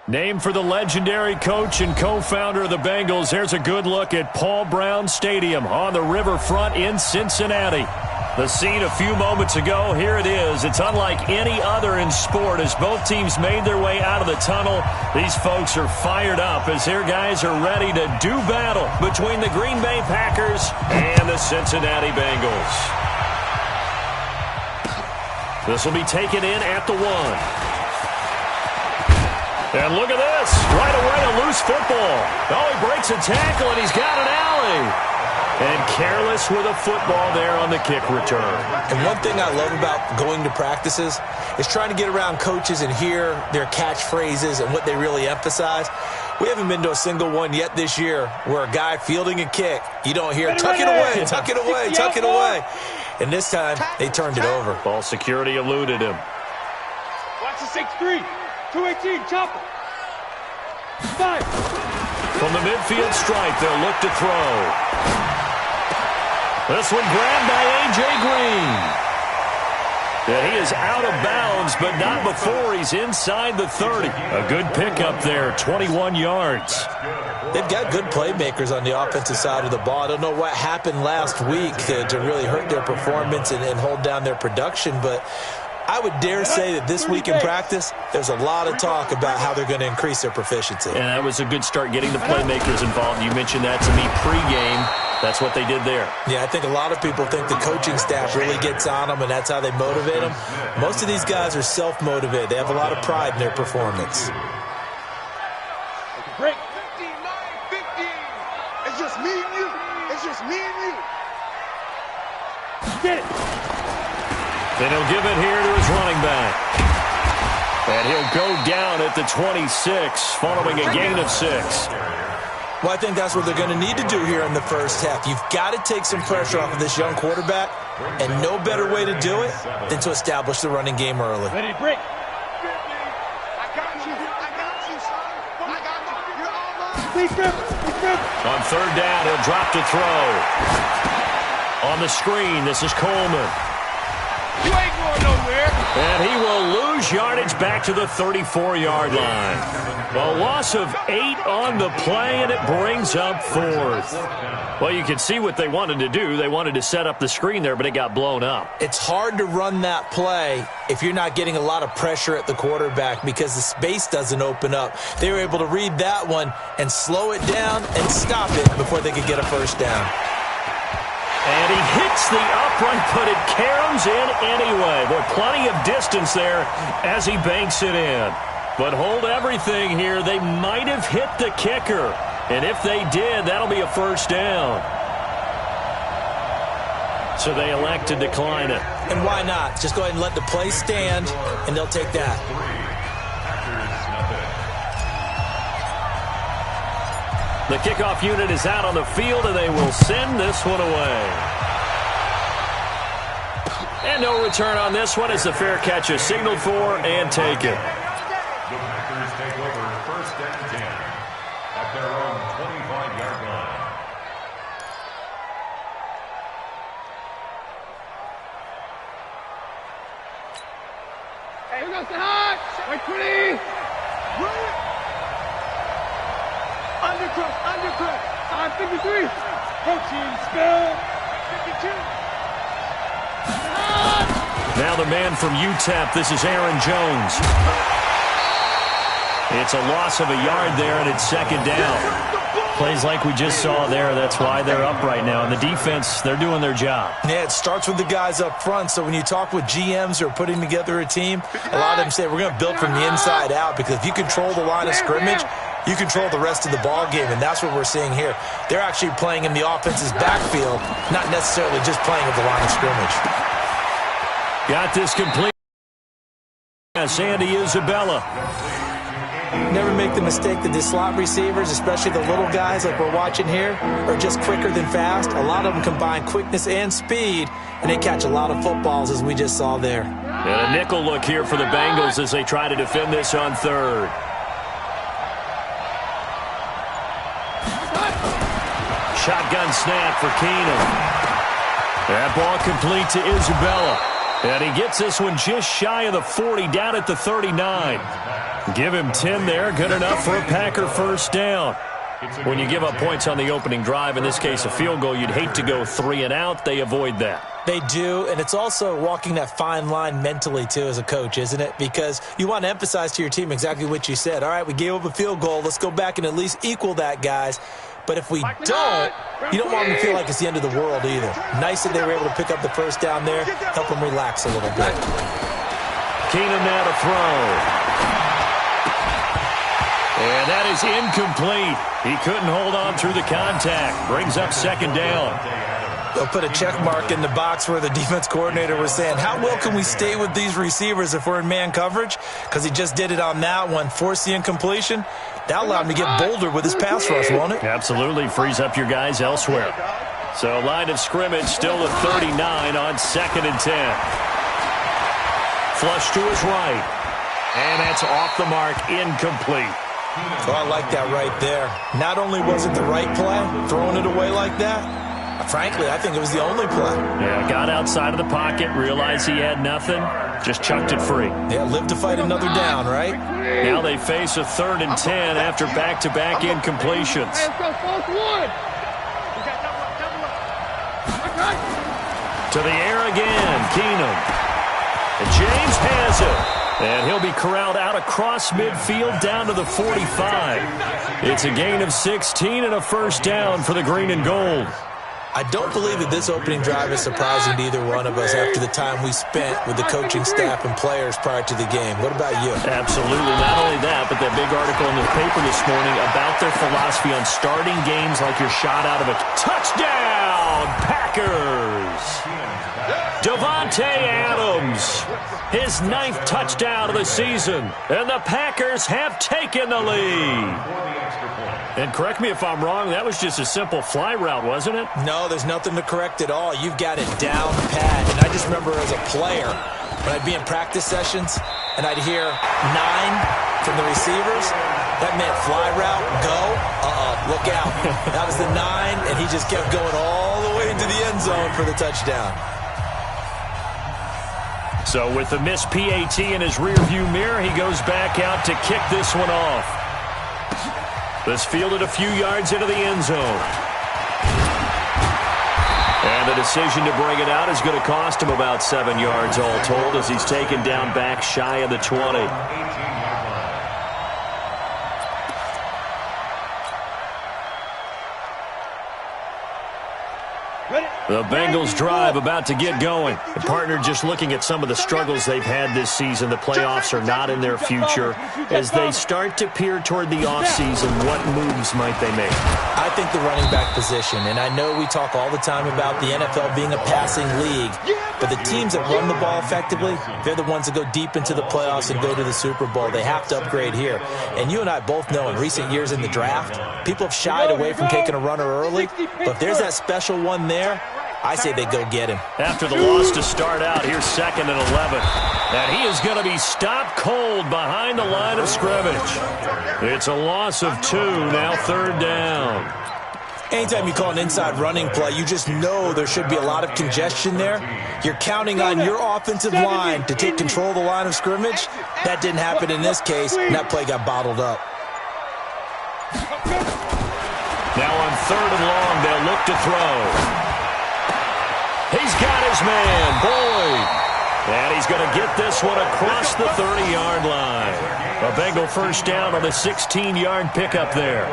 Named for the legendary coach and co-founder of the Bengals, here's a good look at Paul Brown Stadium on the riverfront in Cincinnati. The scene a few moments ago, here it is. It's unlike any other in sport as both teams made their way out of the tunnel. These folks are fired up as their guys are ready to do battle between the Green Bay Packers and the Cincinnati Bengals. This will be taken in at the 1. And look at this. Right away, a loose football. Oh, he breaks a tackle, and he's got an alley. And careless with a football there on the kick return. And one thing I love about going to practices is trying to get around coaches and hear their catchphrases and what they really emphasize. We haven't been to a single one yet this year where a guy fielding a kick, you don't hear, tuck it away, tuck it away, tuck it away. And this time, they turned it over. Ball security eluded him. Watch the 6-3. 218, chopper. 5. From the midfield stripe, they'll look to throw. This one grabbed by A.J. Green. And he is out of bounds, but not before he's inside the 30. A good pickup there, 21 yards. They've got good playmakers on the offensive side of the ball. I don't know what happened last week to really hurt their performance and hold down their production, but I would dare say that this week in practice, there's a lot of talk about how they're going to increase their proficiency. And that was a good start getting the playmakers involved. You mentioned that to me pregame. That's what they did there. Yeah, I think a lot of people think the coaching staff really gets on them, and that's how they motivate them. Most of these guys are self-motivated. They have a lot of pride in their performance. Break. 15. It's just me and you. It's just me and you. Get it. Then he'll give it here to his running back. And he'll go down at the 26 following a gain of 6. Well, I think that's what they're going to need to do here in the first half. You've got to take some pressure off of this young quarterback, and no better way to do it than to establish the running game early. Ready to break. I got you. I got you, son. I got you. You're all mine. Please grip. On third down, he'll drop to throw. On the screen, this is Coleman. You ain't going nowhere. And he will lose yardage back to the 34-yard line. A loss of 8 on the play, and it brings up 4th. Well, you can see what they wanted to do. They wanted to set up the screen there, but it got blown up. It's hard to run that play if you're not getting a lot of pressure at the quarterback because the space doesn't open up. They were able to read that one and slow it down and stop it before they could get a first down. And he hits the upright, but it caroms in anyway. Boy, plenty of distance there as he banks it in. But hold everything here. They might have hit the kicker. And if they did, that'll be a first down. So they elect to decline it. And why not? Just go ahead and let the play stand, and they'll take that. The kickoff unit is out on the field, and they will send this one away. And no return on this one as the fair catch is signaled for and taken. The Packers take over first and 10 at their own 25-yard line. Hey, who goes to hot? Wait, 20. Undercook. I'm 53. Protein spell. 52. Now the man from UTEP, this is Aaron Jones. It's a loss of a yard there, and it's second down. Plays like we just saw there, that's why they're up right now. And the defense, they're doing their job. Yeah, it starts with the guys up front. So when you talk with GMs who are putting together a team, a lot of them say we're going to build from the inside out because if you control the line of scrimmage, you control the rest of the ball game, and that's what we're seeing here. They're actually playing in the offense's backfield, not necessarily just playing at the line of scrimmage. Got this complete. Sandy Isabella. Never make the mistake that the slot receivers, especially the little guys like we're watching here, are just quicker than fast. A lot of them combine quickness and speed, and they catch a lot of footballs, as we just saw there. And a nickel look here for the Bengals as they try to defend this on third. Shotgun snap for Keenum. That ball complete to Isabella. And he gets this one just shy of the 40, down at the 39. Give him 10 there, good enough for a Packer first down. When you give up points on the opening drive, in this case a field goal, you'd hate to go 3 and out. They avoid that. They do, and it's also walking that fine line mentally, too, as a coach, isn't it? Because you want to emphasize to your team exactly what you said. All right, we gave up a field goal. Let's go back and at least equal that, guys. But if we don't, you don't want them to feel like it's the end of the world either. Nice that they were able to pick up the first down there, help them relax a little bit. Keenum now to throw. And that is incomplete. He couldn't hold on through the contact. Brings up second down. They'll put a check mark in the box where the defense coordinator was saying, how well can we stay with these receivers if we're in man coverage? Because he just did it on that one, forced the incompletion. That allowed him to get bolder with his pass rush, won't it? Absolutely. Frees up your guys elsewhere. So line of scrimmage still at 39 on 2nd and 10. Flush to his right. And that's off the mark, incomplete. So I like that right there. Not only was it the right play, throwing it away like that, frankly, I think it was the only play. Yeah, got outside of the pocket, realized he had nothing, just chucked it free. Yeah, lived to fight another down, right? Now they face a 3rd and 10 after back-to-back incompletions. To the air again, Keenum. And James has it. And he'll be corralled out across midfield down to the 45. It's a gain of 16 and a first down for the green and gold. I don't believe that this opening drive is surprising to either one of us after the time we spent with the coaching staff and players prior to the game. What about you? Absolutely. Not only that, but that big article in the paper this morning about their philosophy on starting games like you're shot out of a touchdown, Packers. Davante Adams, his 9th touchdown of the season, and the Packers have taken the lead. And correct me if I'm wrong, that was just a simple fly route, wasn't it? No, there's nothing to correct at all. You've got it down pat. And I just remember as a player, when I'd be in practice sessions, and I'd hear 9 from the receivers, that meant fly route, go, look out. That was the 9, and he just kept going all the way into the end zone for the touchdown. So with the missed PAT in his rearview mirror, he goes back out to kick this one off. This fielded a few yards into the end zone. And the decision to bring it out is going to cost him about 7 yards all told as he's taken down back shy of the 20. The Bengals drive about to get going. The partner just looking at some of the struggles they've had this season. The playoffs are not in their future. As they start to peer toward the offseason, what moves might they make? I think the running back position, and I know we talk all the time about the NFL being a passing league, but the teams that run the ball effectively, they're the ones that go deep into the playoffs and go to the Super Bowl. They have to upgrade here. And you and I both know in recent years in the draft, people have shied away from taking a runner early, but if there's that special one there, I say they go get him. After the loss to start out, here's 2nd and 11. And he is going to be stopped cold behind the line of scrimmage. It's a loss of 2, now 3rd down. Anytime you call an inside running play, you just know there should be a lot of congestion there. You're counting on your offensive line to take control of the line of scrimmage. That didn't happen in this case, and that play got bottled up. Now on 3rd and long, they'll look to throw. He's got his man, Boyd. And he's going to get this one across the 30-yard line. A Bengal first down on the 16-yard pickup there.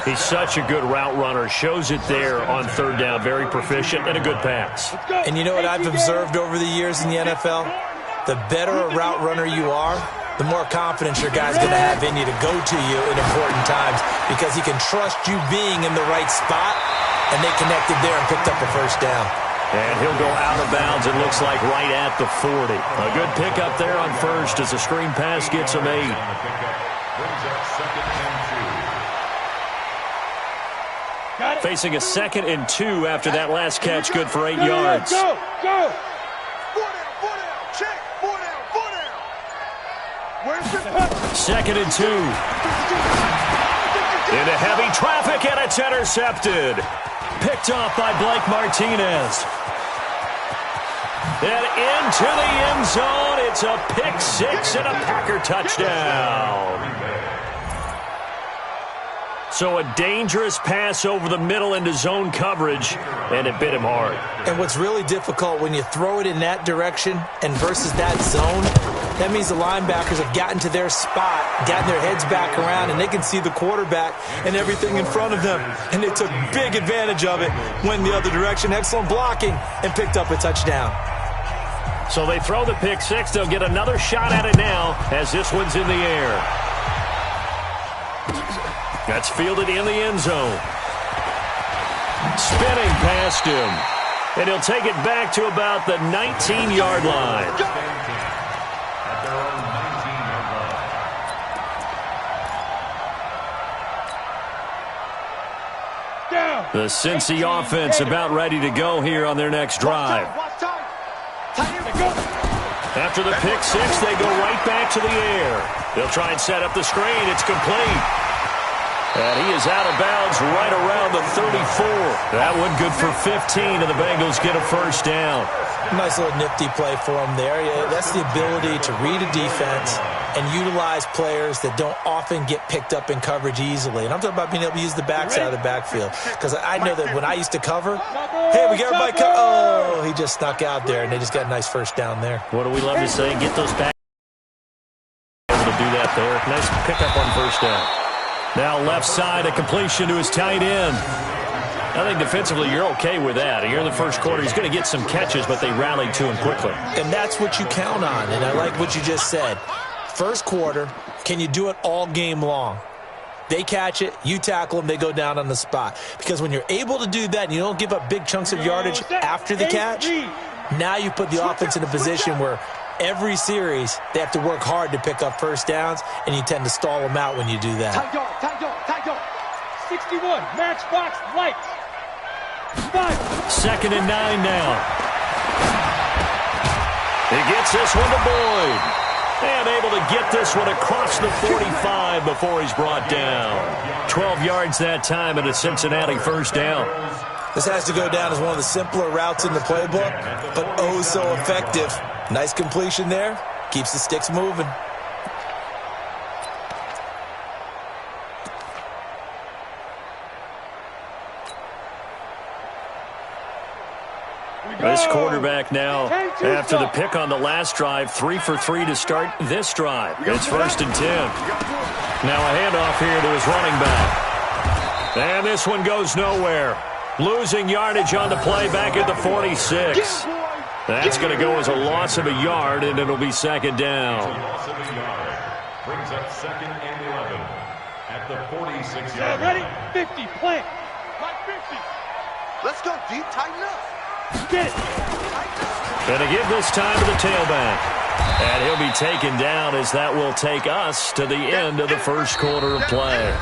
He's such a good route runner. Shows it there on 3rd down. Very proficient and a good pass. And you know what I've observed over the years in the NFL? The better a route runner you are, the more confidence your guy's going to have in you to go to you in important times because he can trust you being in the right spot, and they connected there and picked up a first down. And he'll go out of bounds, it looks like, right at the 40. A good pickup there on first as the screen pass gets him 8. Facing a 2nd and 2 after that last catch, good for 8 yards. Go! 4 down, check, 4 down. Where's the 2nd and 2. Into heavy traffic, and it's intercepted. Picked off by Blake Martinez. And into the end zone. It's a pick six and a Packer touchdown. So a dangerous pass over the middle into zone coverage, and it bit him hard. And what's really difficult when you throw it in that direction and versus that zone, that means the linebackers have gotten to their spot, gotten their heads back around, and they can see the quarterback and everything in front of them. And they took big advantage of it, went the other direction, excellent blocking, and picked up a touchdown. So they throw the pick six. They'll get another shot at it now as this one's in the air. That's fielded in the end zone. Spinning past him. And he'll take it back to about the 19-yard line. At their own 19-yard line. The Cincy offense about ready to go here on their next drive. After the pick six, they go right back to the air. They'll try and set up the screen. It's complete. And he is out of bounds right around the 34. That one good for 15, and the Bengals get a first down. Nice little nifty play for him there. Yeah, that's the ability to read a defense and utilize players that don't often get picked up in coverage easily. And I'm talking about being able to use the backside of the backfield. Because I know that when I used to cover, hey, we got everybody covered. Oh, he just snuck out there, and they just got a nice first down there. What do we love to say? Get those back. Able to do that there. Nice pickup on first down. Now left side, a completion to his tight end. I think defensively you're okay with that. Here in the first quarter, he's going to get some catches, but they rallied to him quickly. And that's what you count on, and I like what you just said. First quarter, can you do it all game long? They catch it, you tackle them, they go down on the spot. Because when you're able to do that and you don't give up big chunks of yardage after the catch, now you put the offense in a position where every series, they have to work hard to pick up first downs, and you tend to stall them out when you do that. Tight yard. 61, matchbox, lights. 5. Second and 9 now. He gets this one to Boyd. And able to get this one across the 45 before he's brought down. 12 yards that time and a Cincinnati first down. This has to go down as one of the simpler routes in the playbook, but oh so effective. Nice completion there. Keeps the sticks moving. This quarterback now, after the pick on the last drive, 3 for 3 to start this drive. It's 1st and 10. Now a handoff here to his running back. And this one goes nowhere. Losing yardage on the play back at the 46. That's going to go as a loss of a yard, and it'll be second down. Loss of a yard brings up 2nd and 11 at the 46-yard Ready? line. 50, plant. Like 50. Let's go deep, tighten up. Get it. Going to give this time to the tailback. And he'll be taken down as that will take us to the end of the first quarter of play.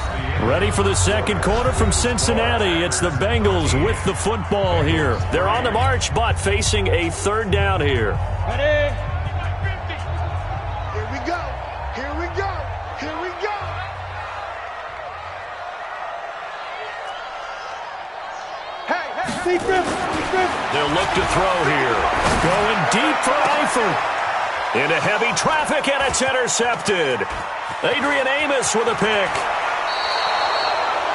Ready for the second quarter from Cincinnati. It's the Bengals with the football here. They're on the march, but facing a third down here. Ready? Here we go. Here we go. Here we go. Hey. They'll look to throw here. Going deep for Eifert. Into heavy traffic, and it's intercepted. Adrian Amos with a pick.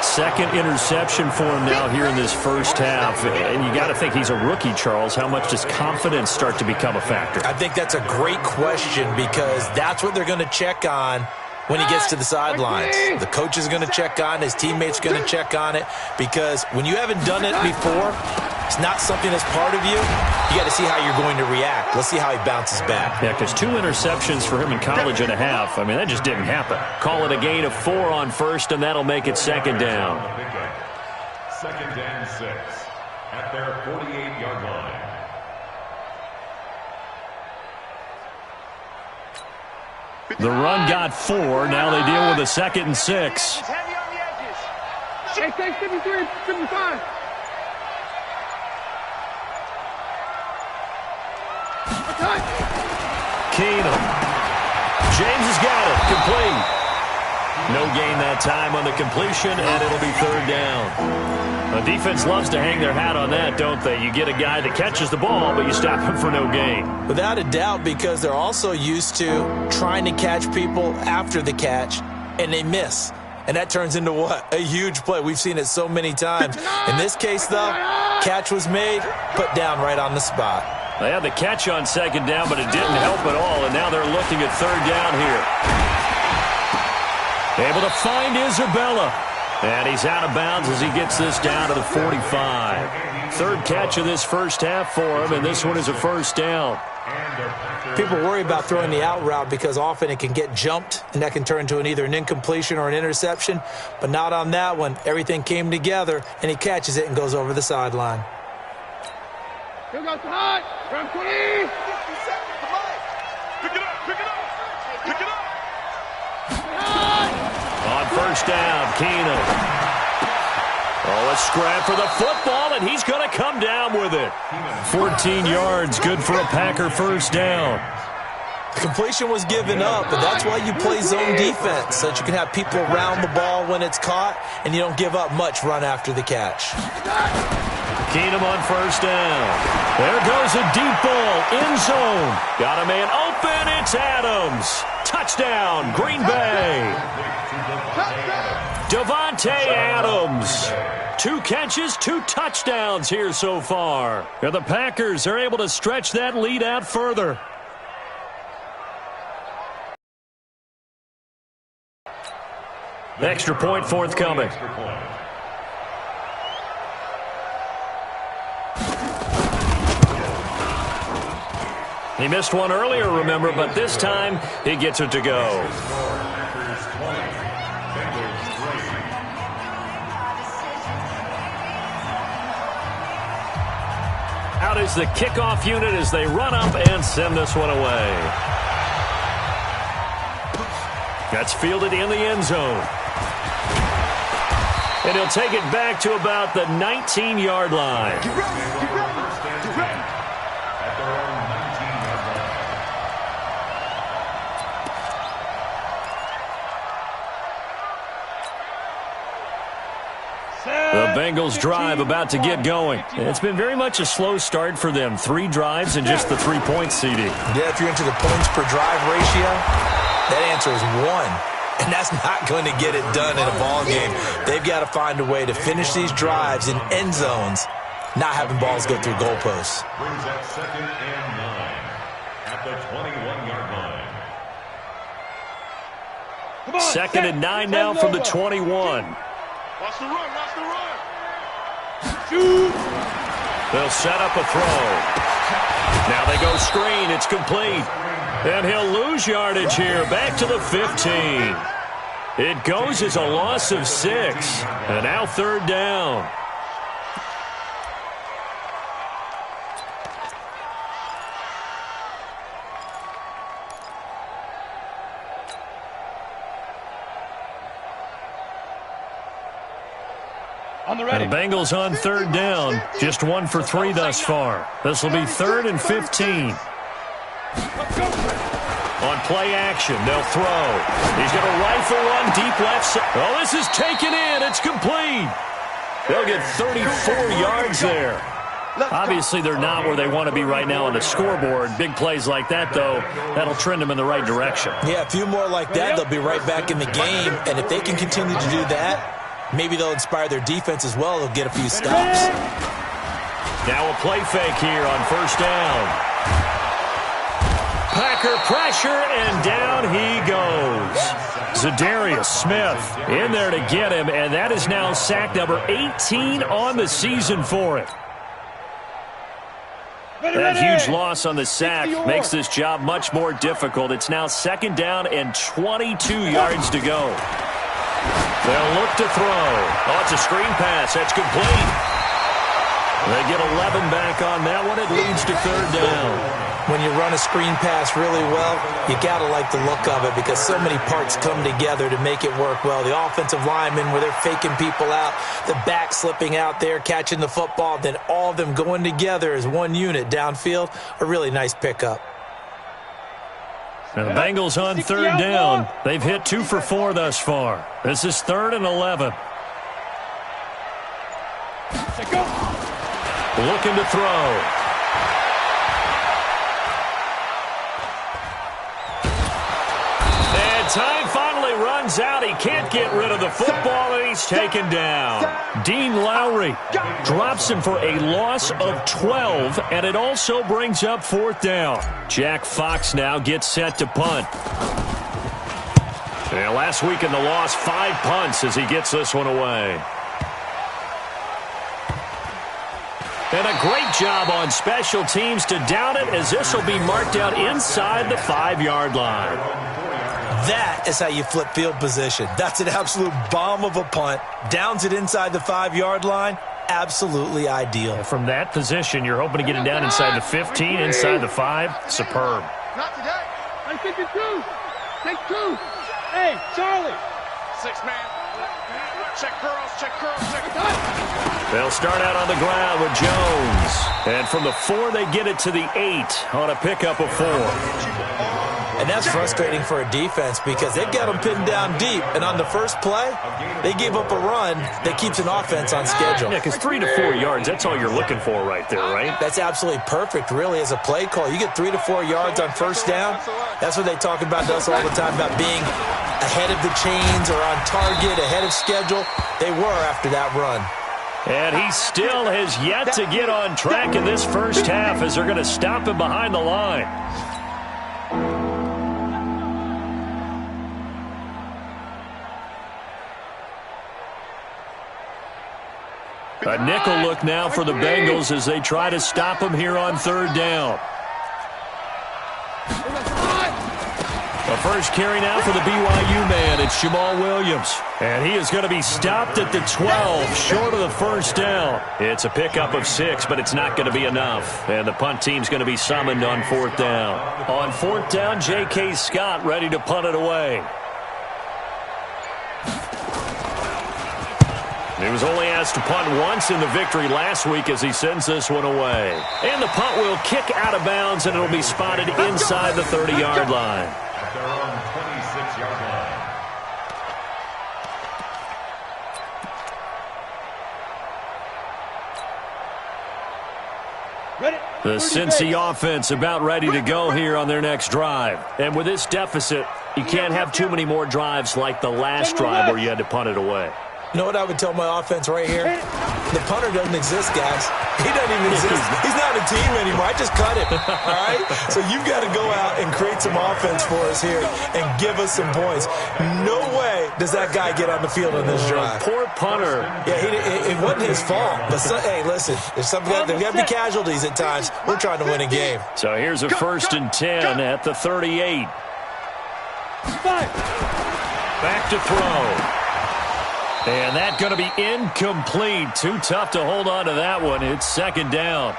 Second interception for him now here in this first half. And you got to think he's a rookie, Charles. How much does confidence start to become a factor? I think that's a great question because that's what they're going to check on when he gets to the sidelines. The coach is going to check on, his teammates going to check on it, because when you haven't done it before, it's not something that's part of you. You got to see how you're going to react. Let's see how he bounces back. Yeah, because 2 interceptions for him in college and a half. I mean, that just didn't happen. Call it a gain of 4 on first, and that'll make it second down. 2nd and 6 at their 48-yard line. The run got 4. Now they deal with a 2nd and 6. Heavy on the edges. Hey, 53, 55. Keenum. James has got it. Complete. No gain that time on the completion, and it'll be third down. The defense loves to hang their hat on that, don't they? You get a guy that catches the ball, but you stop him for no gain. Without a doubt, because they're also used to trying to catch people after the catch, and they miss. And that turns into what? A huge play. We've seen it so many times. In this case, though, catch was made, put down right on the spot. They had the catch on second down, but it didn't help at all, and now they're looking at third down here. Able to find Isabella. And he's out of bounds as he gets this down to the 45. Third catch of this first half for him, and this one is a first down. People worry about throwing the out route because often it can get jumped, and that can turn into either an incompletion or an interception. But not on that one. Everything came together, and he catches it and goes over the sideline. Here goes the high. From 20. 50 seconds. Come on. Pick it up. Pick it up. Pick it up. On first down, Keenum. Oh, a scrap for the football, and he's going to come down with it. 14 yards, good for a Packer first down. The completion was given up, but that's why you play zone defense, so that you can have people around the ball when it's caught, and you don't give up much run after the catch. Keenum on first down. There goes a deep ball, end zone. Got a man open, it's Adams. Touchdown, Green Bay. Devontae Adams. 2 catches, 2 touchdowns here so far. And the Packers are able to stretch that lead out further. Extra point forthcoming. He missed one earlier, remember, but this time he gets it to go. Out is the kickoff unit as they run up and send this one away. That's fielded in the end zone. And he'll take it back to about the 19-yard line. Get ready. Get ready. Get ready. At their own 19-yard line. The Bengals drive about to get going. It's been very much a slow start for them. 3 drives and just the 3-point CD. Yeah, if you're into the points per drive ratio, that answer is 1. And that's not going to get it done in a ball game. They've got to find a way to finish these drives in end zones, not having balls go through goalposts. Brings up 2nd and 9 at the 21-yard line. 2nd and 9 now from the 21. Watch the run. Watch the run. They'll set up a throw. Now they go screen. It's complete. And he'll lose yardage here. Back to the 15. It goes as a loss of 6. And now third down. And the Bengals on third down. Just 1 for 3 thus far. This will be 3rd and 15. On play action, they'll throw. He's going to rifle one deep left side. Oh, this is taken in. It's complete. They'll get 34 yards there. Obviously, they're not where they want to be right now on the scoreboard. Big plays like that, though, that'll trend them in the right direction. Yeah, a few more like that, they'll be right back in the game. And if they can continue to do that, maybe they'll inspire their defense as well. They'll get a few stops. Now a play fake here on first down. Packer pressure, and down he goes. Za'Darius Smith in there to get him, and that is now sack number 18 on the season for it. That huge loss on the sack makes this job much more difficult. It's now 2nd down and 22 yards to go. They'll look to throw. Oh, it's a screen pass. That's complete. They get 11 back on that one. It leads to third down. When you run a screen pass really well, you got to like the look of it because so many parts come together to make it work well. The offensive linemen, where they're faking people out, the back slipping out there, catching the football, then all of them going together as one unit downfield, a really nice pickup. Now the Bengals on third down. They've hit 2 for 4 thus far. This is 3rd and 11. Looking to throw. And time finally runs out. He can't get rid of the football, and he's taken down. Dean Lowry drops him for a loss of 12, and it also brings up 4th down. Jack Fox now gets set to punt. And last week in the loss, 5 punts as he gets this one away. And a great job on special teams to down it, as this will be marked out inside the 5-yard line. That is how you flip field position. That's an absolute bomb of a punt. Downs it inside the 5-yard line. Absolutely ideal. And from that position, you're hoping to get it down inside the 15, inside the 5. Superb. Not today. I think it's 2. Take 2. Hey, Charlie. 6-man. Check girls, check girls, check girls. They'll start out on the ground with Jones. And from the 4, they get it to the 8 on a pickup of 4. And that's frustrating for a defense because they've got them pinned down deep. And on the first play, they gave up a run that keeps an offense on schedule. Yeah, because 3 to 4 yards, that's all you're looking for right there, right? That's absolutely perfect, really, as a play call. You get 3 to 4 yards on first down. That's what they talk about to us all the time, about being ahead of the chains or on target, ahead of schedule. They were after that run. And he still has yet to get on track in this first half as they're going to stop him behind the line. A nickel look now for the Bengals as they try to stop him here on 3rd down. The first carry now for the BYU man. It's Jamal Williams. And he is going to be stopped at the 12, short of the first down. It's a pickup of 6, but it's not going to be enough. And the punt team's going to be summoned on 4th down. On 4th down, J.K. Scott ready to punt it away. He was only asked to punt once in the victory last week as he sends this one away. And the punt will kick out of bounds, and it'll be spotted inside the 30-yard line. At their own 26-yard line. The Cincy offense about ready to go here on their next drive. And with this deficit, you can't have too many more drives like the last drive where you had to punt it away. You know what I would tell my offense right here? The punter doesn't exist, guys. He doesn't even exist. He's not a team anymore. I just cut him, all right? So you've got to go out and create some offense for us here and give us some points. No way does that guy get on the field on this drive. Poor punter. Yeah, it wasn't his fault. But, hey, listen, there's got to be casualties at times. We're trying to win a game. So here's a 1st and 10 at the 38. Back to throw. And that's going to be incomplete. Too tough to hold on to that one. It's 2nd down.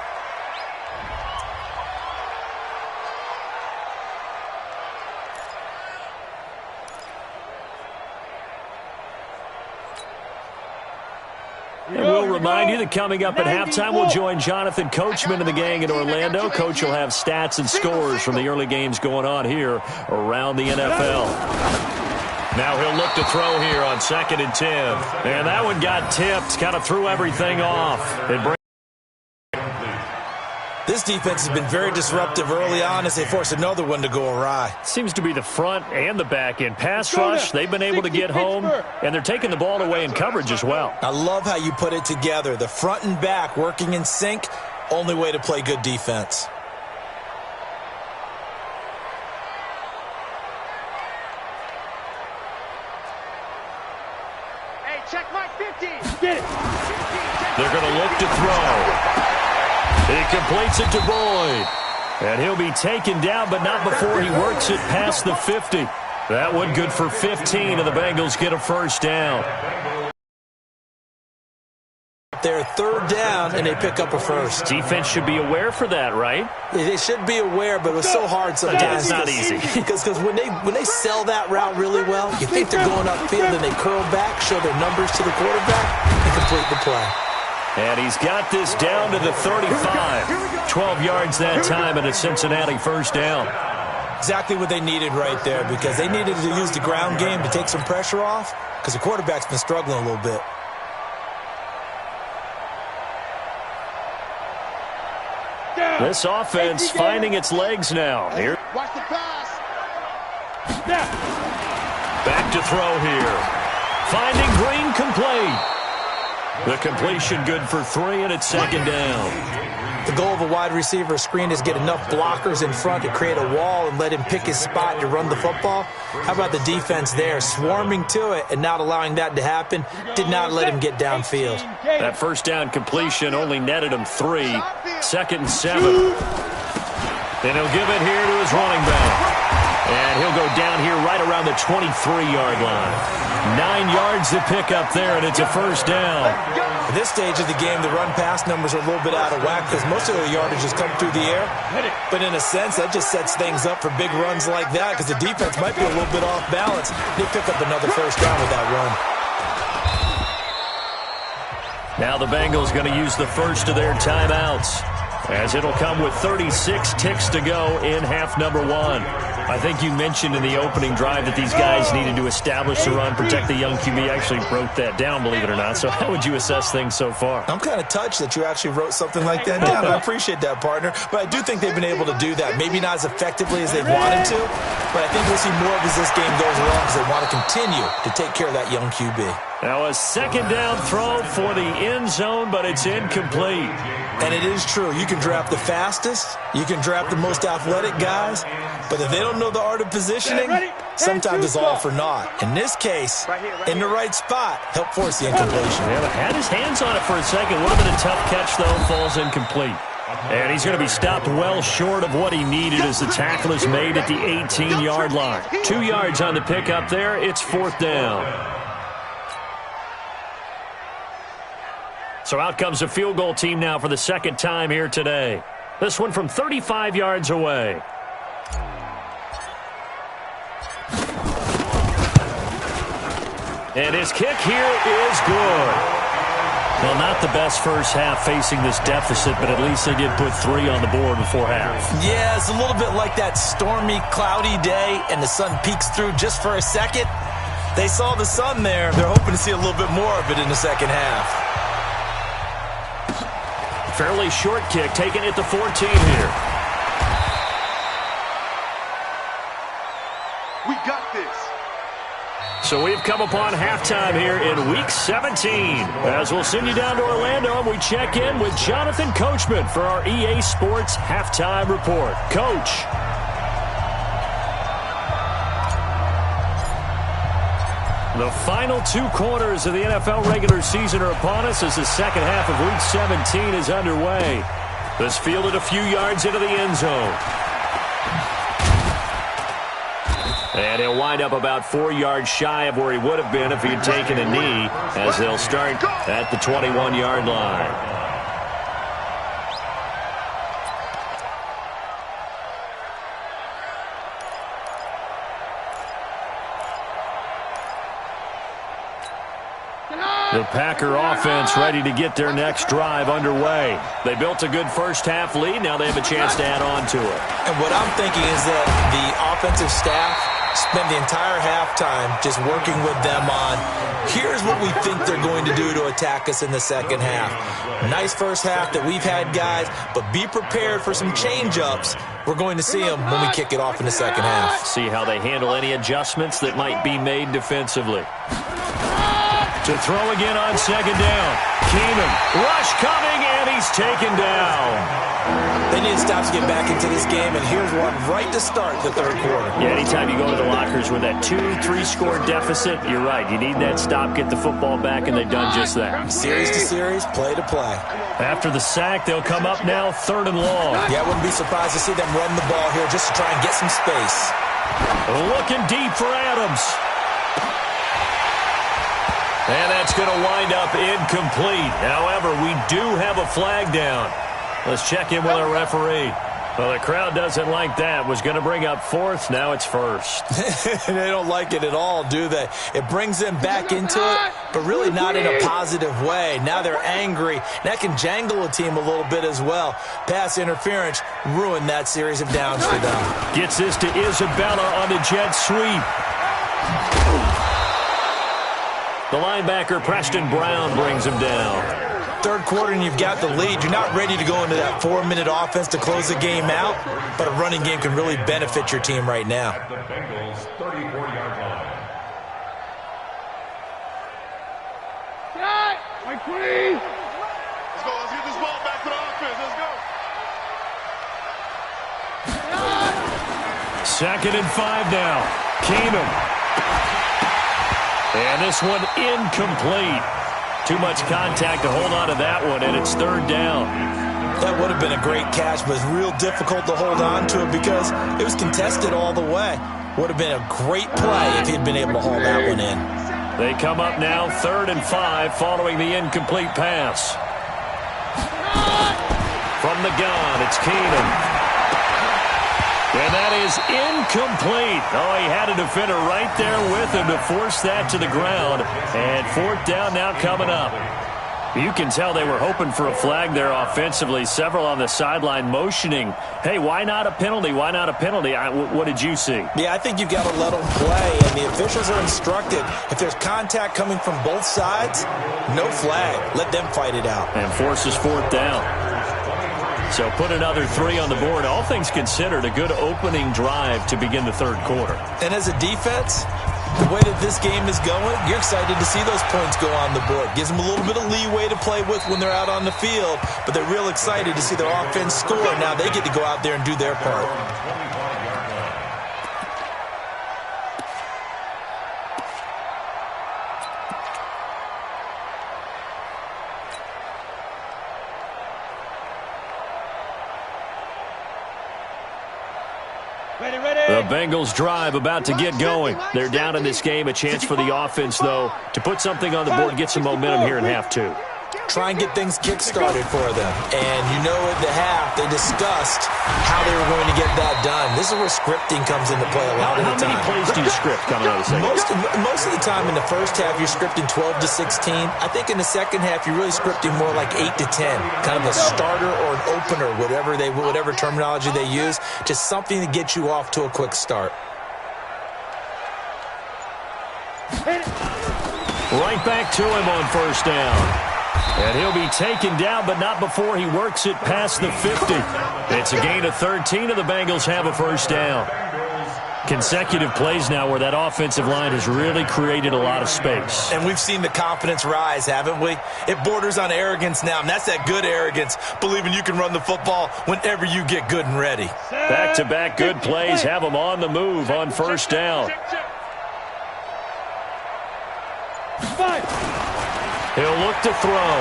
And we'll remind you that coming up at halftime, we'll join Jonathan Coachman and the gang in Orlando. Coach will have stats and scores from the early games going on here around the NFL. Now he'll look to throw here on 2nd and 10. And that one got tipped, kind of threw everything off. This defense has been very disruptive early on as they force another one to go awry. Seems to be the front and the back end. Pass rush, they've been able to get home, and they're taking the ball away in coverage as well. I love how you put it together. The front and back working in sync, only way to play good defense. Check my 50. Get it. They're going to look to throw. He completes it to Boyd. And he'll be taken down, but not before he works it past the 50. That one good for 15, and the Bengals get a 1st down. They're 3rd down, and they pick up a 1st. Defense should be aware for that, right? They should be aware, but it was so hard sometimes. Yeah, it's not easy. Because when they sell that route really well, you think they're going upfield, and they curl back, show their numbers to the quarterback, and complete the play. And he's got this down to the 35. 12 yards that time, and a Cincinnati 1st down. Exactly what they needed right there, because they needed to use the ground game to take some pressure off, because the quarterback's been struggling a little bit. This offense finding its legs now. Here. Watch the pass. Back to throw here. Finding Green complete. The completion good for 3, and it's second down. The goal of a wide receiver screen is get enough blockers in front to create a wall and let him pick his spot to run the football. How about the defense there, swarming to it and not allowing that to happen? Did not let him get downfield. That first down completion only netted him 3. 2nd and 7. And he'll give it here to his running back. And he'll go down here right around the 23-yard line. 9 yards to pick up there, and it's a first down. At this stage of the game, the run-pass numbers are a little bit out of whack because most of the yardage has come through the air. But in a sense, that just sets things up for big runs like that because the defense might be a little bit off balance. They pick up another first down with that run. Now the Bengals going to use the first of their timeouts, as it'll come with 36 ticks to go in half number 1. I think you mentioned in the opening drive that these guys needed to establish the run, protect the young QB. Actually wrote that down, believe it or not. So how would you assess things so far? I'm kind of touched that you actually wrote something like that down. I appreciate that, partner. But I do think they've been able to do that. Maybe not as effectively as they wanted to, but I think we'll see more of as this game goes along because they want to continue to take care of that young QB. Now a second down throw for the end zone, but it's incomplete. And it is true. You can draft the fastest. You can draft the most athletic guys. But if they don't know the art of positioning, sometimes it's all for naught. In this case, in the right spot, help force the incompletion. Yeah, had his hands on it for a second. Would have been a tough catch, though. Falls incomplete. And he's going to be stopped well short of what he needed as the tackle is made at the 18-yard line. 2 yards on the pickup there. It's 4th down. So out comes a field goal team now for the second time here today. This one from 35 yards away. And his kick here is good. Well, not the best first half facing this deficit, but at least they did put 3 on the board before half. Yeah, it's a little bit like that stormy, cloudy day, and the sun peeks through just for a second. They saw the sun there. They're hoping to see a little bit more of it in the second half. Fairly short kick, taking it to 14 here. We got this. So we've come upon halftime here in Week 17. As we'll send you down to Orlando, and we check in with Jonathan Coachman for our EA Sports Halftime Report. Coach. The final 2 quarters of the NFL regular season are upon us as the second half of Week 17 is underway. This fielded a few yards into the end zone. And he'll wind up about 4 yards shy of where he would have been if he had taken a knee, as they'll start at the 21-yard line. The Packer offense ready to get their next drive underway. They built a good first half lead. Now they have a chance to add on to it. And what I'm thinking is that the offensive staff spend the entire halftime just working with them on, here's what we think they're going to do to attack us in the second half. Nice first half that we've had, guys, but be prepared for some change-ups. We're going to see them when we kick it off in the second half. See how they handle any adjustments that might be made defensively. To throw again on second down. Keenum, rush coming, and he's taken down. They need to stop to get back into this game, and here's one right to start the third quarter. Yeah, anytime you go to the lockers with that 2-3 score deficit, you're right. You need that stop, get the football back, and they've done just that. Series to series, play to play. After the sack, they'll come up now 3rd and long. Yeah, I wouldn't be surprised to see them run the ball here just to try and get some space. Looking deep for Adams. And that's going to wind up incomplete. However, we do have a flag down. Let's check in with our referee. Well, the crowd doesn't like that. Was going to bring up fourth. Now it's first. They don't like it at all, do they? It brings them back into it, but really not in a positive way. Now they're angry. That can jangle a team a little bit as well. Pass interference ruined that series of downs for them. Gets this to Isabella on the jet sweep. The linebacker, Preston Brown, brings him down. Third quarter and you've got the lead. You're not ready to go into that 4-minute offense to close the game out, but a running game can really benefit your team right now. At the Bengals' 34-yard line. Like 20. Let's go. Let's get this ball back to the offense. Let's go. 2nd and 5 now. Keenum. And this one incomplete. Too much contact to hold on to that one, and it's 3rd down. That would have been a great catch, but it's real difficult to hold on to it because it was contested all the way. Would have been a great play if he'd been able to haul that one in. They come up now 3rd and 5 following the incomplete pass. From the gun, it's Keenum. And that is incomplete. Oh, he had a defender right there with him to force that to the ground. And 4th down now coming up. You can tell they were hoping for a flag there offensively. Several on the sideline motioning, hey, why not a penalty? Why not a penalty? What did you see? Yeah, I think you've got to let them play. And the officials are instructed, if there's contact coming from both sides, no flag. Let them fight it out. And forces 4th down. So put another 3 on the board. All things considered, a good opening drive to begin the 3rd quarter. And as a defense, the way that this game is going, you're excited to see those points go on the board. Gives them a little bit of leeway to play with when they're out on the field, but they're real excited to see their offense score. Now they get to go out there and do their part. The Bengals drive about to get going. They're down in this game. A chance for the offense, though, to put something on the board, get some momentum here in half 2. Try and get things kick-started for them. And you know at the half, they discussed how they were going to get that done. This is where scripting comes into play a lot of the time. How many plays do you script coming out of the second? Most of the time in the first half, you're scripting 12 to 16. I think in the second half, you're really scripting more like 8 to 10. Kind of a starter or an opener, whatever terminology they use. Just something to get you off to a quick start. Right back to him on 1st down. And he'll be taken down, but not before he works it past the 50. It's a gain of 13, and the Bengals have a 1st down. Consecutive plays now where that offensive line has really created a lot of space. And we've seen the confidence rise, haven't we? It borders on arrogance now, and that's that good arrogance, believing you can run the football whenever you get good and ready. Back-to-back good plays have them on the move on 1st down. He'll look to throw.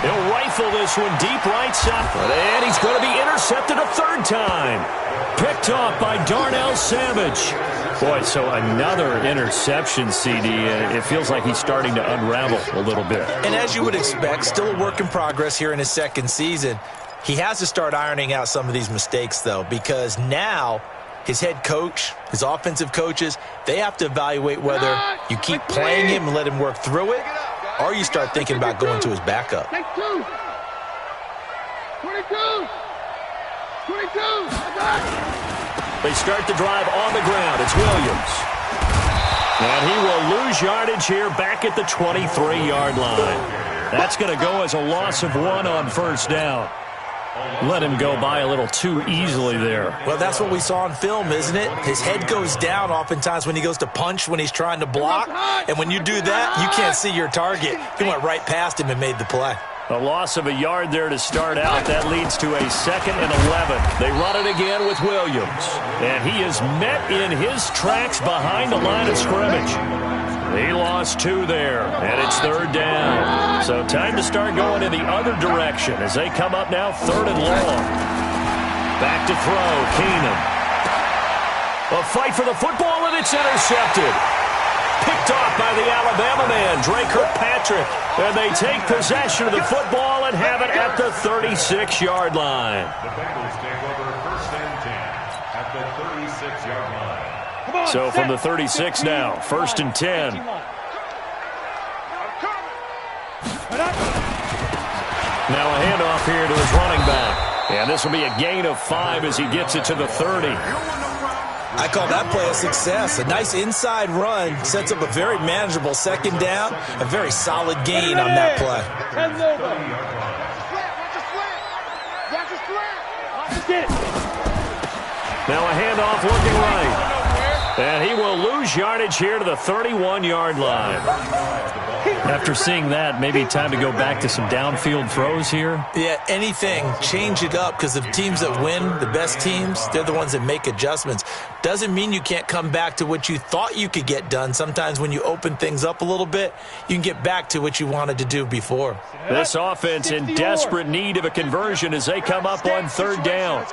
He'll rifle this one deep right side. And he's going to be intercepted a 3rd time. Picked off by Darnell Savage. Boy, so another interception, CD. It feels like he's starting to unravel a little bit. And as you would expect, still a work in progress here in his 2nd season. He has to start ironing out some of these mistakes, though, because now his head coach, his offensive coaches, they have to evaluate whether you keep playing him and let him work through it, or you start thinking about going to his backup. Take 2. 22. 22. They start the drive on the ground. It's Williams. And he will lose yardage here back at the 23-yard line. That's going to go as a loss of 1 on 1st down. Let him go by a little too easily there. Well, that's what we saw in film, isn't it? His head goes down oftentimes when he goes to punch, when he's trying to block. And when you do that, you can't see your target. He went right past him and made the play. A loss of a yard there to start out. That leads to a 2nd and 11. They run it again with Williams. And he is met in his tracks behind the line of scrimmage. He lost 2 there, and it's 3rd down. So time to start going in the other direction as they come up now 3rd and long. Back to throw, Keenum. A fight for the football, and it's intercepted. Picked off by the Alabama man, Dre Kirkpatrick. And they take possession of the football and have it at the 36-yard line. The Bengals take over 1st and 10 at the 36-yard line. So from the 36 now, 1st and 10. Now a handoff here to his running back. And this will be a gain of 5 as he gets it to the 30. I call that play a success. A nice inside run sets up a very manageable 2nd down. A very solid gain on that play. Now a handoff looking right. And he will lose yardage here to the 31-yard line. After seeing that, maybe time to go back to some downfield throws here. Yeah, anything. Change it up, because the teams that win, the best teams, they're the ones that make adjustments. Doesn't mean you can't come back to what you thought you could get done. Sometimes when you open things up a little bit, you can get back to what you wanted to do before. This offense in desperate need of a conversion as they come up on 3rd down.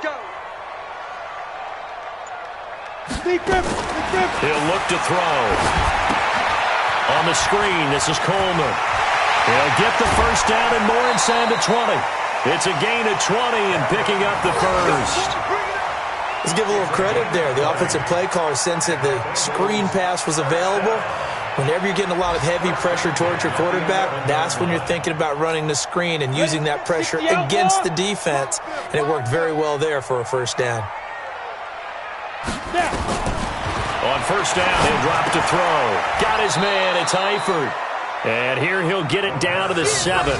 He'll look to throw. On the screen, this is Coleman. He'll get the 1st down and more inside the 20. It's a gain of 20 and picking up the 1st. Let's give a little credit there. The offensive play caller sensed that the screen pass was available. Whenever you're getting a lot of heavy pressure towards your quarterback, that's when you're thinking about running the screen and using that pressure against the defense. And it worked very well there for a 1st down. On 1st down, he'll drop to throw. Got his man, it's Eifert. And here he'll get it down to the 7.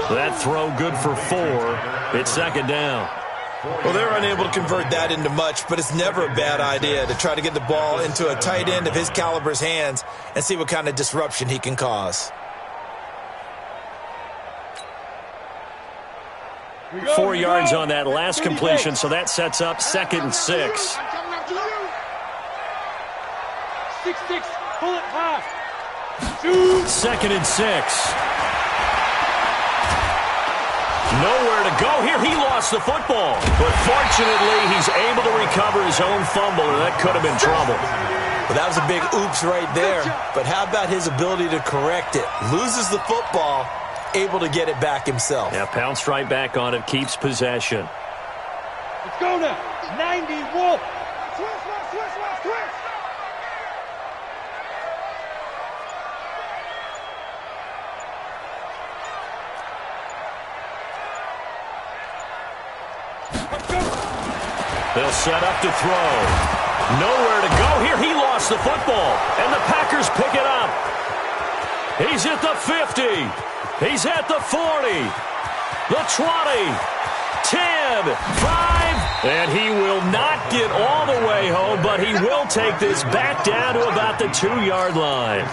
That throw good for 4. It's 2nd down. Well, they're unable to convert that into much, but it's never a bad idea to try to get the ball into a tight end of his caliber's hands and see what kind of disruption he can cause. 4 yards on that last completion, so that sets up 2nd and 6. 6-6, pull it high. 2nd and 6. Nowhere to go here. He lost the football. But fortunately, he's able to recover his own fumble, or that could have been trouble. Well, that was a big oops right there. But how about his ability to correct it? Loses the football, able to get it back himself. Yeah, pounced right back on it, keeps possession. Let's go now. 90, Wolf. Twist. They'll set up to throw. Nowhere to go here. He lost the football, and the Packers pick it up. He's at the 50. He's at the 40. The 20. 10. 5. And he will not get all the way home, but he will take this back down to about the 2-yard line.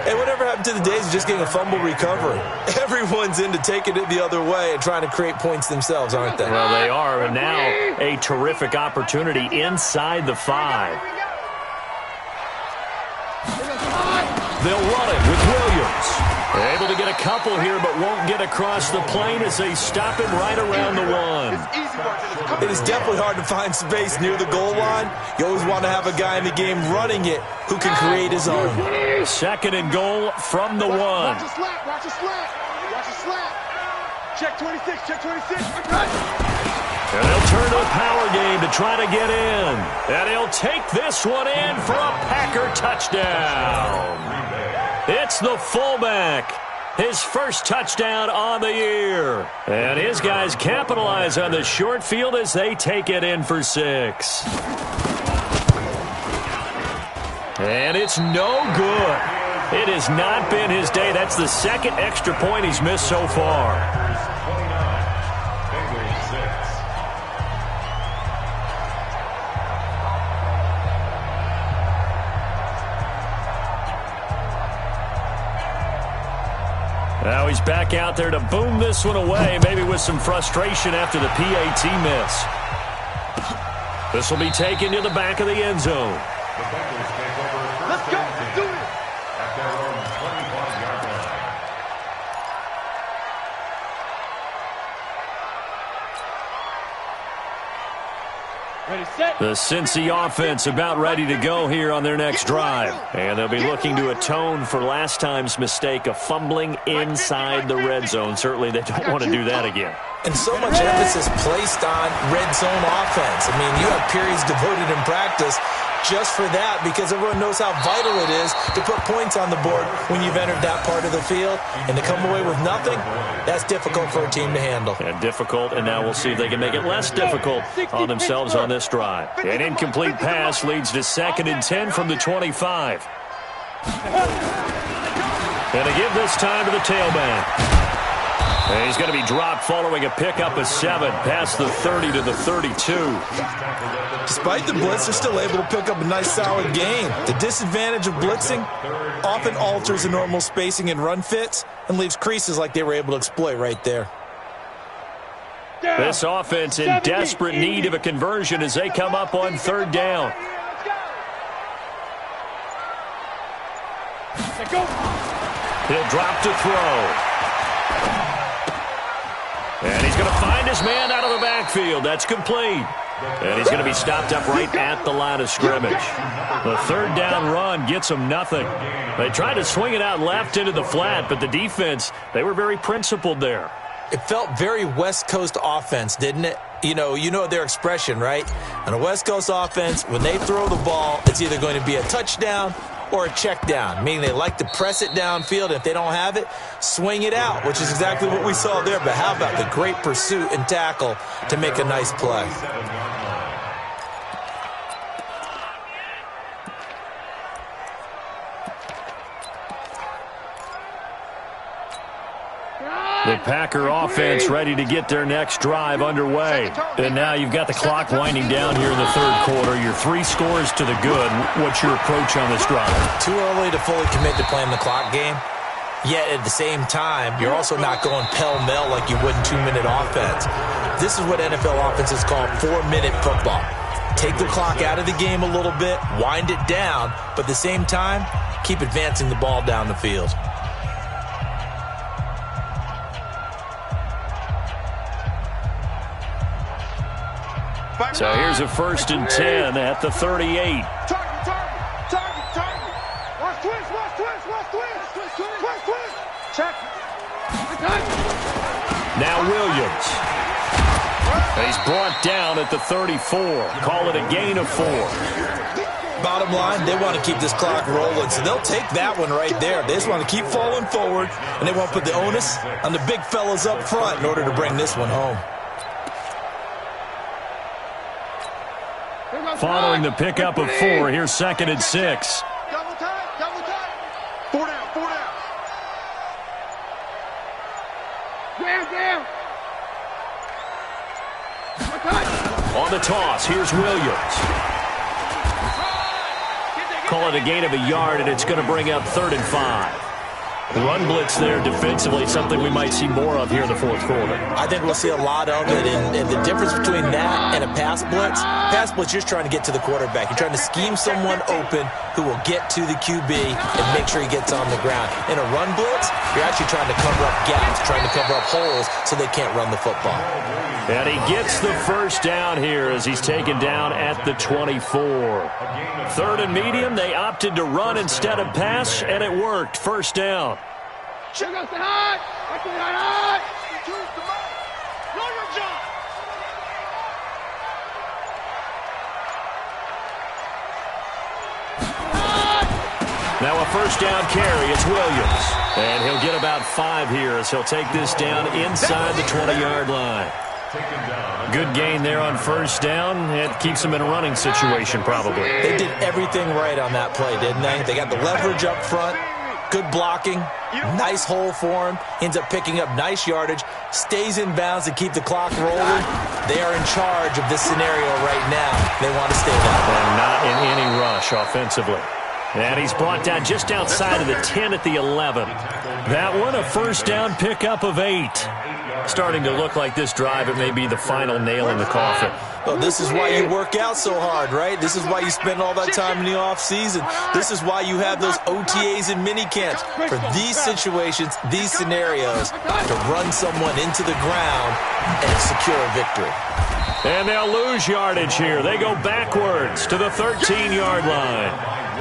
Hey, whatever happened to the days of just getting a fumble recovery? Everyone's into taking it the other way and trying to create points themselves, aren't they? Well, they are, and now a terrific opportunity inside the 5. They'll run it with Williams. They're able to get a couple here, but won't get across the plane as they stop him right around the 1. It is definitely hard to find space near the goal line. You always want to have a guy in the game running it who can create his own. 2nd and goal from the 1. Watch a slap. Watch a slap. Check 26. Check 26. And they'll turn to a power game to try to get in. And he'll take this one in for a Packer touchdown. It's the fullback. His first touchdown on the year. And his guys capitalize on the short field as they take it in for 6. And it's no good. It has not been his day. That's the 2nd extra point he's missed so far. Now he's back out there to boom this one away, maybe with some frustration after the PAT miss. This will be taken to the back of the end zone. The Bengals take over Let's go. Do it. at their own 25-yard line. The Cincy offense about ready to go here on their next drive. And they'll be looking to atone for last time's mistake of fumbling inside the red zone. Certainly they don't want to do that again. And so much emphasis placed on red zone offense. I mean, you have periods devoted in practice just for that because everyone knows how vital it is to put points on the board when you've entered that part of the field. And to come away with nothing, that's difficult for a team to handle. And difficult, and now we'll see if they can make it less difficult on themselves on this drive. An incomplete pass leads to 2nd and 10 from the 25. And to give this time to the tailback. And he's going to be dropped following a pickup of 7 past the 30 to the 32. Despite the blitz, they're still able to pick up a nice solid gain. The disadvantage of blitzing often alters the normal spacing and run fits and leaves creases like they were able to exploit right there. This offense in desperate need of a conversion as they come up on 3rd down. He'll drop to throw. And he's going to find his man out of the backfield. That's complete. And he's going to be stopped up right at the line of scrimmage. The 3rd down run gets them nothing. They tried to swing it out left into the flat, but the defense, they were very principled there. It felt very West Coast offense, didn't it? You know their expression, right? On a West Coast offense, when they throw the ball, it's either going to be a touchdown or a check down, meaning they like to press it downfield. If they don't have it, swing it out, which is exactly what we saw there. But how about the great pursuit and tackle to make a nice play? The Packer offense ready to get their next drive underway. And now you've got the clock winding down here in the 3rd quarter. Your 3 scores to the good. What's your approach on this drive? Too early to fully commit to playing the clock game. Yet at the same time, you're also not going pell-mell like you would in 2-minute offense. This is what NFL offenses call 4-minute football. Take the clock out of the game a little bit, wind it down, but at the same time, keep advancing the ball down the field. So here's a 1st and 10 at the 38. Target. Watch twist. Check. Now Williams. He's brought down at the 34. Call it a gain of 4. Bottom line, they want to keep this clock rolling, so they'll take that one right there. They just want to keep falling forward, and they want to put the onus on the big fellas up front in order to bring this one home. Following the pickup of 4, here's 2nd and 6. Double time. 4 down. Down. On the toss, here's Williams. Call it a gain of a yard, and it's going to bring up 3rd and 5. Run blitz there defensively, something we might see more of here in the 4th quarter. I think we'll see a lot of it, and the difference between that and a pass blitz, you're just trying to get to the quarterback. You're trying to scheme someone open who will get to the QB and make sure he gets on the ground. In a run blitz, you're actually trying to cover up gaps, trying to cover up holes so they can't run the football. And he gets the 1st down here as he's taken down at the 24. 3rd and medium, they opted to run instead of pass, and it worked. 1st down. Check out the high. Know your job. Now a 1st down carry. It's Williams. And he'll get about 5 here as he'll take this down inside the 20-yard line. Good gain there on 1st down. It keeps them in a running situation probably. They did everything right on that play, didn't they? They got the leverage up front, good blocking, nice hole for him, ends up picking up nice yardage, stays in bounds to keep the clock rolling. They are in charge of this scenario right now. They want to stay that way. And not in any rush offensively. And he's brought down just outside of the 10 at the 11. That one, a 1st down pickup of 8. Starting to look like this drive, it may be the final nail in the coffin. Well, this is why you work out so hard, right? This is why you spend all that time in the offseason. This is why you have those OTAs and mini camps. For these situations, these scenarios, to run someone into the ground and secure a victory. And they'll lose yardage here. They go backwards to the 13-yard line.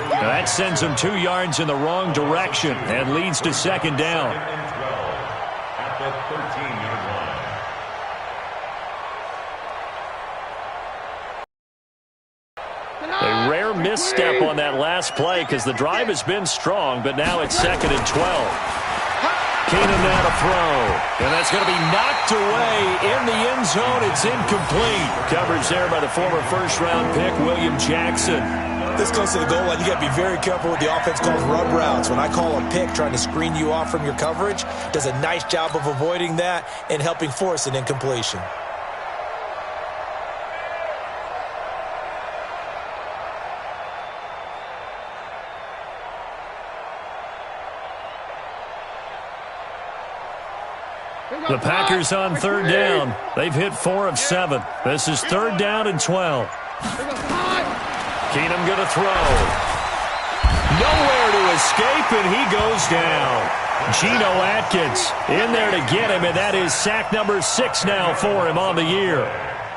Now that sends them 2 yards in the wrong direction and leads to second down. At the 13-yard line. A rare misstep on that last play because the drive has been strong, but now it's 2nd and 12. Keenum now to throw. And that's going to be knocked away in the end zone. It's incomplete. Coverage there by the former first-round pick, William Jackson. This close to the goal line, you got to be very careful with the offense calls rub routes. When I call a pick trying to screen you off from your coverage, does a nice job of avoiding that and helping force an incompletion. The Packers on 3rd down. They've hit 4 of 7. This is 3rd down and 12. Keenum going to throw. Nowhere to escape, and he goes down. Geno Atkins in there to get him, and that is sack number 6 now for him on the year.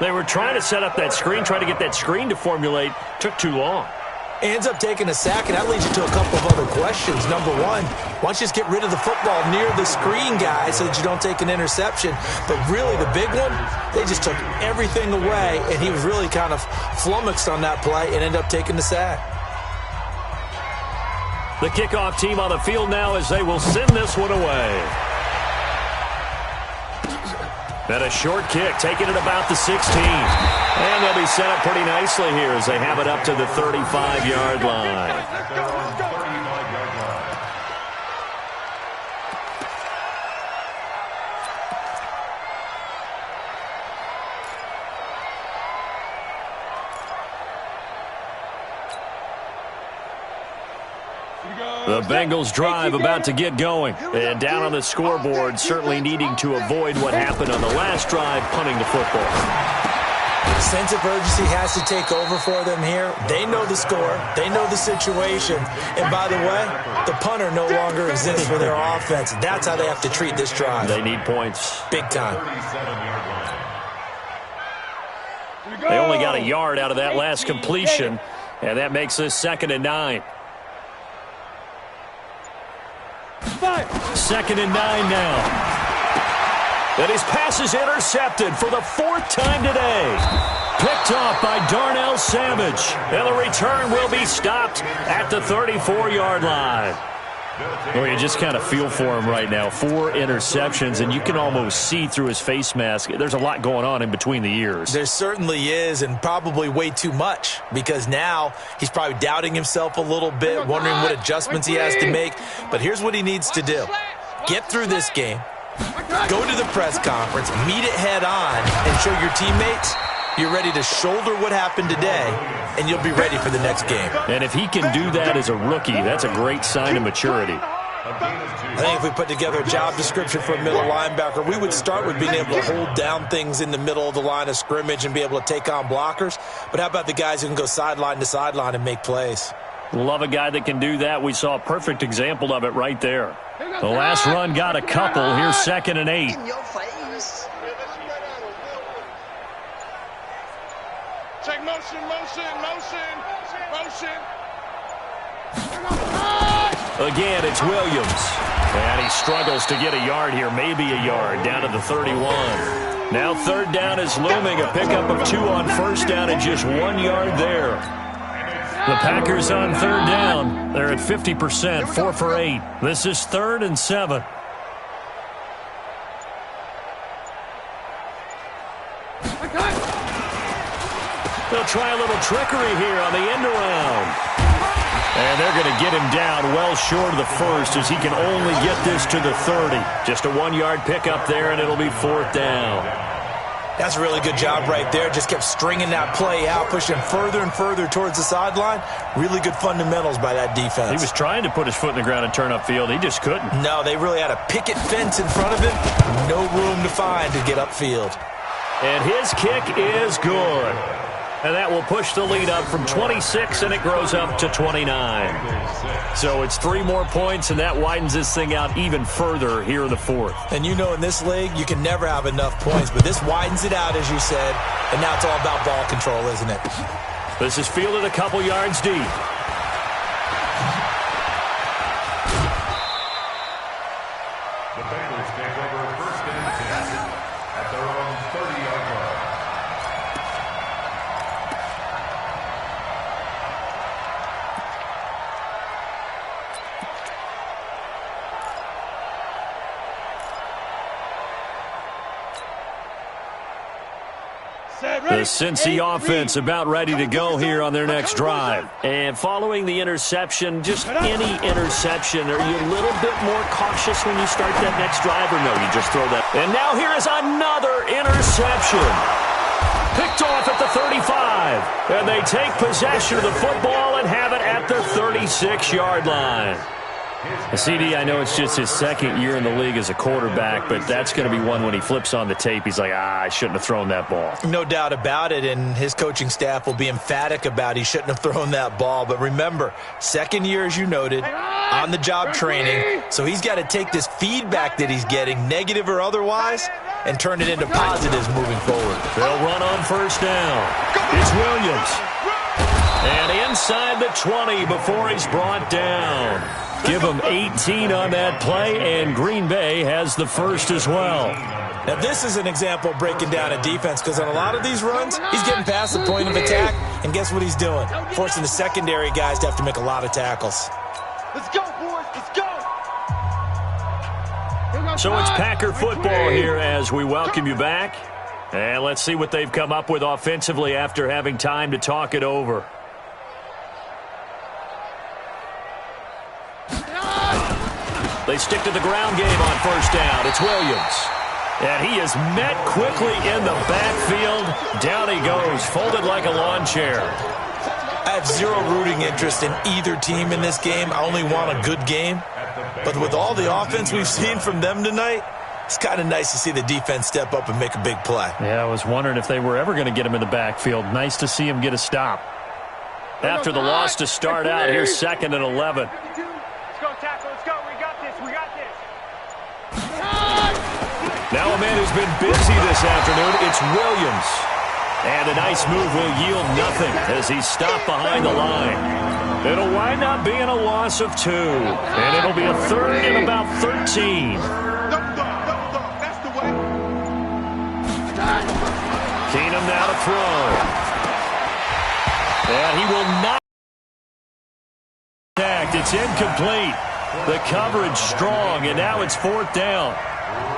They were trying to set up that screen, trying to get that screen to formulate. Took too long. Ends up taking a sack, and that leads you to a couple of other questions. Number one, why don't you just get rid of the football near the screen guy so that you don't take an interception? But really, the big one, they just took everything away, and he was really kind of flummoxed on that play and ended up taking the sack. The kickoff team on the field now as they will send this one away. And a short kick, taking it about the 16. And they'll be set up pretty nicely here as they have it up to the 35-yard line. The Bengals drive about to get going. And down on the scoreboard, certainly needing to avoid what happened on the last drive, punting the football. Sense of urgency has to take over for them here. They know the score. They know the situation. And by the way, the punter no longer exists for their offense. That's how they have to treat this drive. They need points. Big time. They only got a yard out of that last completion, and that makes this 2nd and 9. 2nd and 9 now. And his pass is intercepted for the 4th time today. Picked off by Darnell Savage. And the return will be stopped at the 34-yard line. Well, you just kind of feel for him right now. 4 interceptions, and you can almost see through his face mask. There's a lot going on in between the ears. There certainly is, and probably way too much, because now he's probably doubting himself a little bit, wondering what adjustments he has to make. But here's what he needs to do. Get through this game. Go to the press conference, meet it head on, and show your teammates you're ready to shoulder what happened today, and you'll be ready for the next game. And if he can do that as a rookie, that's a great sign of maturity. I think if we put together a job description for a middle linebacker, we would start with being able to hold down things in the middle of the line of scrimmage and be able to take on blockers. But how about the guys who can go sideline to sideline and make plays? Love a guy that can do that. We saw a perfect example of it right there. The last run got a couple. Here's 2nd and 8. Check motion, motion, motion, motion. Again, it's Williams. And he struggles to get a yard here, maybe a yard, down to the 31. Now 3rd down is looming, a pickup of 2 on 1st down and just 1 yard there. The Packers on 3rd down. They're at 50%, 4 for 8. This is 3rd and 7. They'll try a little trickery here on the end around. And they're going to get him down well short of the 1st as he can only get this to the 30. Just a 1-yard pickup there, and it'll be 4th down. That's a really good job right there. Just kept stringing that play out, pushing further and further towards the sideline. Really good fundamentals by that defense. He was trying to put his foot in the ground and turn upfield. He just couldn't. No, they really had a picket fence in front of him. No room to find to get upfield. And his kick is good. And that will push the lead up from 26, and it grows up to 29. So it's 3 more points, and that widens this thing out even further here in the fourth. And you know in this league, you can never have enough points, but this widens it out, as you said, and now it's all about ball control, isn't it? This is fielded a couple yards deep. The Bengals take over first and 10 at their own 30-yard line. The Cincy offense about ready to go here on their next drive. And following the interception, just any interception, are you a little bit more cautious when you start that next drive, or no, you just throw that? And now here is another interception. Picked off at the 35. And they take possession of the football and have it at the 36-yard line. CD, I know it's just his second year in the league as a quarterback, but that's going to be one when he flips on the tape. He's like, I shouldn't have thrown that ball. No doubt about it, and his coaching staff will be emphatic about he shouldn't have thrown that ball. But remember, second year, as you noted, on-the-job training, so he's got to take this feedback that he's getting, negative or otherwise, and turn it into positives moving forward. They'll run on first down. It's Williams. And inside the 20 before he's brought down. Give him 18 on that play, and Green Bay has the first as well. Now, this is an example of breaking down a defense, because on a lot of these runs, he's getting past the point of attack, and guess what he's doing? Forcing the secondary guys to have to make a lot of tackles. Let's go, boys. Let's go. So it's Packer football here as we welcome you back. And let's see what they've come up with offensively after having time to talk it over. They stick to the ground game on first down. It's Williams. And he is met quickly in the backfield. Down he goes, folded like a lawn chair. I have zero rooting interest in either team in this game. I only want a good game. But with all the offense we've seen from them tonight, it's kind of nice to see the defense step up and make a big play. Yeah, I was wondering if they were ever going to get him in the backfield. Nice to see him get a stop. After the loss to start out, here's 2nd and 11. Let's go, tackle. Let's go. We got this. We got this. Now a man who's been busy this afternoon, it's Williams. And a nice move will yield nothing as he's stopped behind the line. It'll wind up being a loss of 2. And it'll be a 3rd and about 13. That's the way. Keenum now to throw. And he will not. It's incomplete. The coverage strong, and now it's 4th down.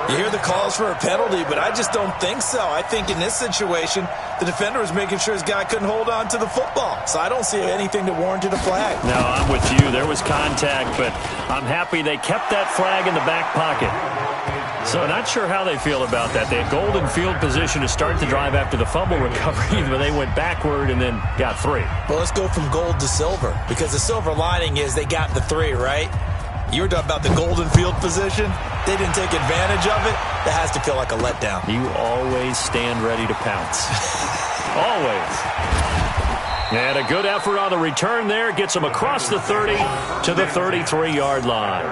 You hear the calls for a penalty, but I just don't think so. I think in this situation, the defender was making sure his guy couldn't hold on to the football. So I don't see anything that warranted a flag. No, I'm with you. There was contact, but I'm happy they kept that flag in the back pocket. So not sure how they feel about that. They had golden field position to start the drive after the fumble recovery, but they went backward and then got 3. Well, let's go from gold to silver, because the silver lining is they got the 3, right? You were talking about the golden field position. They didn't take advantage of it. That has to feel like a letdown. You always stand ready to pounce. Always. And a good effort on the return there. Gets them across the 30 to the 33-yard line.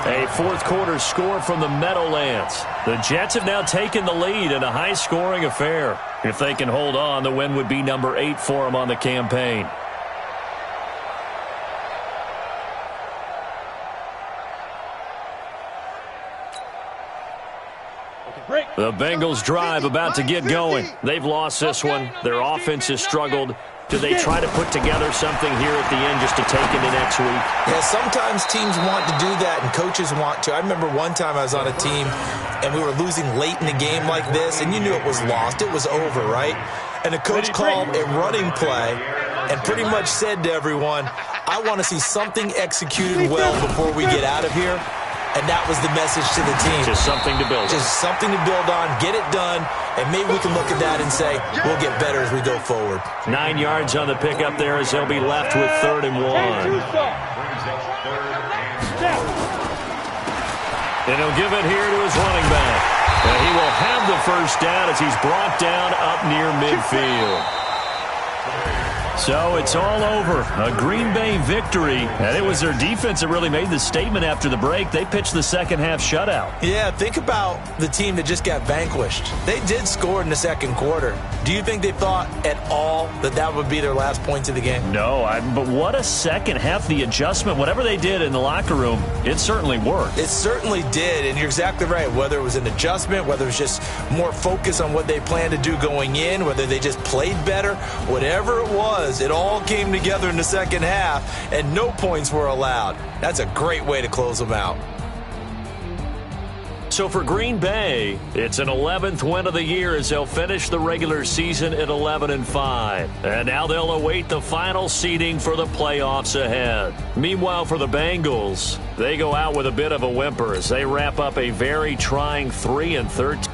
A fourth-quarter score from the Meadowlands. The Jets have now taken the lead in a high-scoring affair. If they can hold on, the win would be number 8 for them on the campaign. The Bengals drive about to get going. They've lost this one. Their offense has struggled. Do they try to put together something here at the end just to take into next week? Yeah, sometimes teams want to do that and coaches want to. I remember one time I was on a team and we were losing late in the game like this, and you knew it was lost. It was over, right? And the coach called a running play and pretty much said to everyone, I want to see something executed well before we get out of here. And that was the message to the team. Just something to build on. Just something to build on, get it done, and maybe we can look at that and say, we'll get better as we go forward. 9 yards on the pickup there as they'll be left with 3rd and 1. And he'll give it here to his running back. And he will have the first down as he's brought down up near midfield. So it's all over. A Green Bay victory. And it was their defense that really made the statement after the break. They pitched the second half shutout. Yeah, think about the team that just got vanquished. They did score in the second quarter. Do you think they thought at all that that would be their last points of the game? No, but what a second half. The adjustment, whatever they did in the locker room, it certainly worked. It certainly did, and you're exactly right. Whether it was an adjustment, whether it was just more focus on what they planned to do going in, whether they just played better, whatever it was, it all came together in the second half, and no points were allowed. That's a great way to close them out. So for Green Bay, it's an 11th win of the year as they'll finish the regular season at 11-5. And now they'll await the final seeding for the playoffs ahead. Meanwhile, for the Bengals, they go out with a bit of a whimper as they wrap up a very trying 3-13.